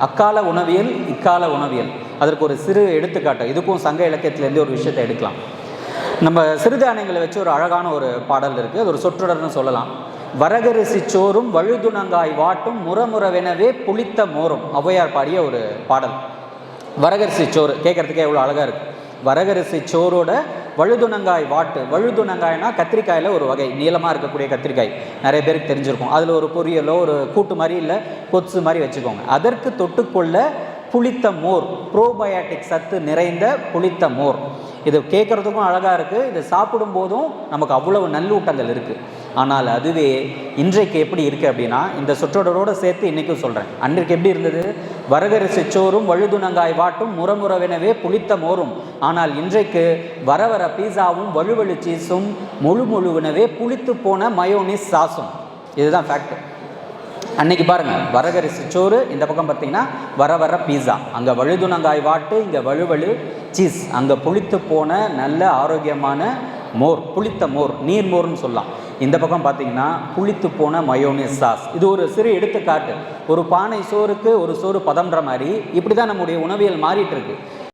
அக்கால உணவியல், இக்கால உணவியல். அதற்கு ஒரு சிறு எடுத்துக்காட்டு, இதுக்கும் சங்க இலக்கியத்திலேருந்து ஒரு விஷயத்தை எடுக்கலாம். நம்ம சிறுதானியங்களை வச்சு ஒரு அழகான ஒரு பாடல் இருக்குது, அது ஒரு சொற்றொடர்னு சொல்லலாம். வரகரிசி சோறும் வழுதுணங்காய் வாட்டும் முறமுறவெனவே புளித்த மோரும், ஔவையார் பாடிய ஒரு பாடல். வரகரிசி சோறு கேட்குறதுக்கே எவ்வளோ அழகாக இருக்குது. வரகரிசி சோறோட வழுதுணங்காய் வாட்டு, வழுதுணங்காய்னா கத்திரிக்காயில் ஒரு வகை, நீளமாக இருக்கக்கூடிய கத்திரிக்காய், நிறைய பேருக்கு தெரிஞ்சிருக்கும். அதில் ஒரு பொரியலோ ஒரு கூட்டு மாதிரி இல்லை கொத்து மாதிரி வச்சுக்கோங்க. அதற்கு தொட்டுக்கொள்ள புளித்த மோர், ப்ரோபயாட்டிக் சத்து நிறைந்த புளித்த மோர். இது கேட்குறதுக்கும் அழகாக இருக்குது, இது சாப்பிடும் போதும் நமக்கு அவ்வளவு நல்லூட்டங்கள் இருக்குது. ஆனால் அதுவே இன்றைக்கு எப்படி இருக்குது அப்படின்னா, இந்த சொற்றொடரோடு சேர்த்து இன்றைக்கும் சொல்கிறேன், அன்றைக்கு எப்படி இருந்தது? வரகரிசி சோறும் வழுதுணங்காய் வாட்டும் முறமுறவெனவே புளித்த மோரும். ஆனால் இன்றைக்கு வர வர பீஸாவும் வழுவழு சீஸும் முழுவெனவே புளித்து போன மயோனிஸ் சாஸும். இதுதான் ஃபேக்ட். அன்னைக்கு பாருங்கள், வரகரிசி சோறு, இந்த பக்கம் பார்த்தீங்கன்னா வர வர பீஸா, அங்கே வழுதுணங்காய் வாட்டு, இங்கே வழுவழு சீஸ், அங்கே புளித்து போன நல்ல ஆரோக்கியமான மோர், புளித்த மோர், நீர் மோர்னு சொல்லலாம். இந்த பக்கம் பார்த்தீங்கன்னா புளித்து போன மயோனிஸ் சாஸ். இது ஒரு சிறு எடுத்துக்காட்டு. ஒரு பானை சோறுக்கு ஒரு சோறு பதம்ன்ற மாதிரி இப்படி தான் நம்முடைய உணவியல் மாறிட்டு இருக்கு.